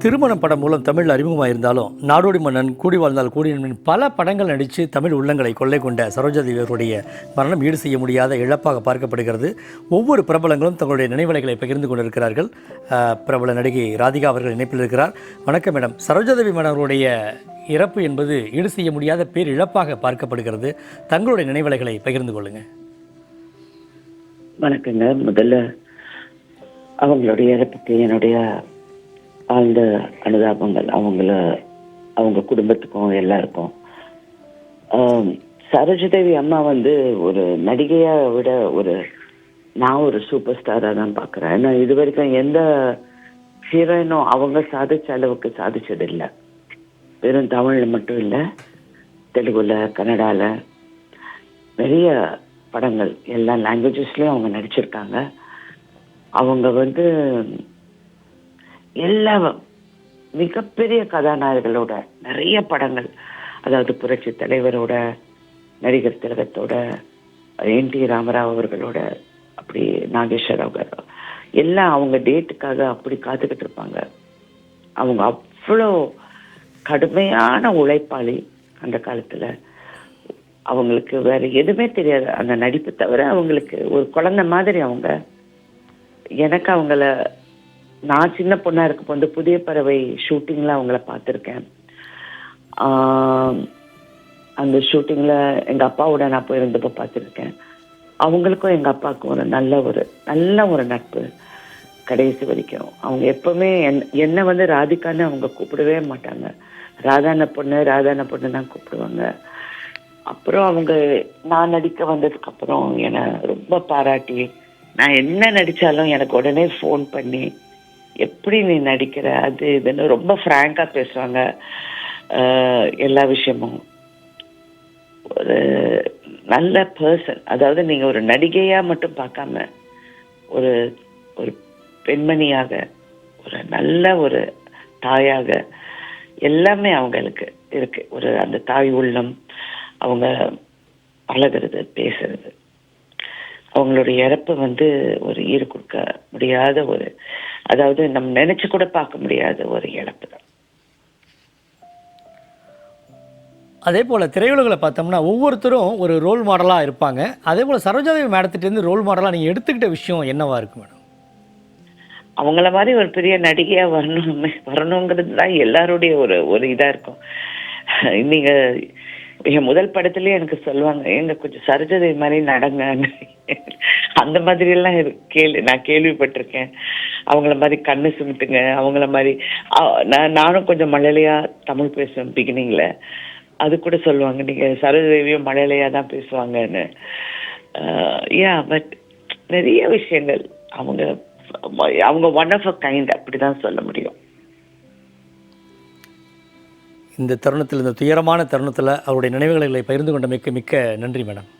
திருமணம் படம் மூலம் தமிழ் அறிமுகமாக இருந்தாலும் நாடோடி மன்னன், கூடி வாழ்ந்தால் கூடியன் பல படங்கள் நடித்து தமிழ் உள்ளங்களை கொள்ளை கொண்ட சரோஜாதேவி அவருடைய மரணம் ஈடு செய்ய முடியாத இழப்பாக பார்க்கப்படுகிறது. ஒவ்வொரு பிரபலங்களும் தங்களுடைய நினைவலைகளை பகிர்ந்து கொண்டிருக்கிறார்கள். பிரபல நடிகை ராதிகா அவர்கள் இணைப்பில் இருக்கிறார். வணக்கம் மேடம். சரோஜாதேவி மேடம் அவருடைய இறப்பு என்பது ஈடு செய்ய முடியாத பேர் இழப்பாக பார்க்கப்படுகிறது. தங்களுடைய நினைவலைகளை பகிர்ந்து கொள்ளுங்கள். வணக்கங்க. முதல்ல அவங்களுடைய இறப்புக்கு என்னுடைய ஆழ்ந்த அனுதாபங்கள் அவங்க குடும்பத்துக்கும் எல்லாருக்கும். சரோஜாதேவி அம்மா ஒரு நடிகையை விட நான் ஒரு சூப்பர் ஸ்டாராக தான் பார்க்குறேன். ஏன்னா இது வரைக்கும் எந்த ஹீரோயினும் அவங்க சாதிச்ச அளவுக்கு சாதிச்சதில்லை. வெறும் தமிழில் மட்டும் இல்லை, தெலுங்குல, கன்னடாவில் நிறைய படங்கள் எல்லா லாங்குவேஜஸ்லேயும் அவங்க நடிச்சிருக்காங்க. அவங்க எல்லா மிகப்பெரிய கதாநாயகர்களோட நிறைய படங்கள், அதாவது புரட்சி தலைவரோட, நடிகர் திலகத்தோட, என்.டி. ராமராவ் அவர்களோட, அப்படி நாகேஸ்வரராவ் எல்லாம் அவங்க டேட்டுக்காக அப்படி காத்துக்கிட்டு இருப்பாங்க. அவங்க அவ்வளோ கடுமையான உழைப்பாளி. அந்த காலத்தில் அவங்களுக்கு வேற எதுவுமே தெரியாது, அந்த நடிப்பு தவிர. அவங்களுக்கு ஒரு குழந்தை மாதிரி அவங்க. எனக்கு நான் சின்ன பொண்ணாக இருக்க புதிய பறவை ஷூட்டிங்கில் அவங்கள பார்த்துருக்கேன். அந்த ஷூட்டிங்கில் எங்கள் அப்பாவோட நான் போயிருந்தப்போ பார்த்துருக்கேன். அவங்களுக்கும் எங்கள் அப்பாவுக்கும் நல்ல ஒரு நட்பு கடைசி வரைக்கும். அவங்க எப்பவுமே என்னை ராதிகான்னு அவங்க கூப்பிடவே மாட்டாங்க. ராதான பொண்ணு தான் கூப்பிடுவாங்க. அப்புறம் நான் நடிக்க வந்ததுக்கப்புறம் என்னை ரொம்ப பாராட்டி, நான் என்ன நடித்தாலும் எனக்கு உடனே ஃபோன் பண்ணி, எப்படி நீ நடிக்கிற, அது இதுன்னு ரொம்ப ஃப்ராங்காக பேசுவாங்க. எல்லா விஷயமும் ஒரு நல்ல பர்சன். அதாவது நீங்கள் ஒரு நடிகையாக மட்டும் பார்க்காம ஒரு பெண்மணியாக, நல்ல ஒரு தாயாக, எல்லாமே அவங்களுக்கு இருக்கு. அந்த தாய் உள்ளம், அவங்க பழகிறது, பேசுறது. அவங்களுடைய இறப்பு ஒரு ஈடு கொடுக்க முடியாத அதாவது நம்ம நினைச்சு கூட பார்க்க முடியாத ஒரு இழப்பு தான். அதே போல் திரையுலகில் பார்த்தோம்னா ஒவ்வொருத்தரும் ஒரு ரோல் மாடலாக இருப்பாங்க. அதே போல் சரோஜாதேவி மேடத்திட்டேருந்து ரோல் மாடலாக நீங்கள் எடுத்துக்கிட்ட விஷயம் என்னவா இருக்கு மேடம்? அவங்கள மாதிரி ஒரு பெரிய நடிகையாக வரணுங்கிறது தான் எல்லாருடைய ஒரு இதாக இருக்கும். நீங்கள் என் முதல் படத்துலேயே எனக்கு சொல்லுவாங்க, கொஞ்சம் சரோஜாதேவி மாதிரி நடங்க, அந்த மாதிரியெல்லாம் நான் கேள்விப்பட்டிருக்கேன். அவங்கள மாதிரி கண்ணு சுமிட்டுங்க, அவங்கள மாதிரி. நானும் கொஞ்சம் மழலையாக தமிழ் பேசுவேன் பிகினிங்கில். அது கூட சொல்லுவாங்க, நீங்கள் சரோஜாதேவியும் மழலையாக தான் பேசுவாங்கன்னு. பட் நிறைய விஷயங்கள் அவங்க ஒன் ஆஃப் அ கைண்ட், அப்படி தான் சொல்ல முடியும். இந்த தருணத்தில், இந்த துயரமான தருணத்தில் அவருடைய நினைவுகளை பகிர்ந்து கொண்ட மிக்க நன்றி மேடம்.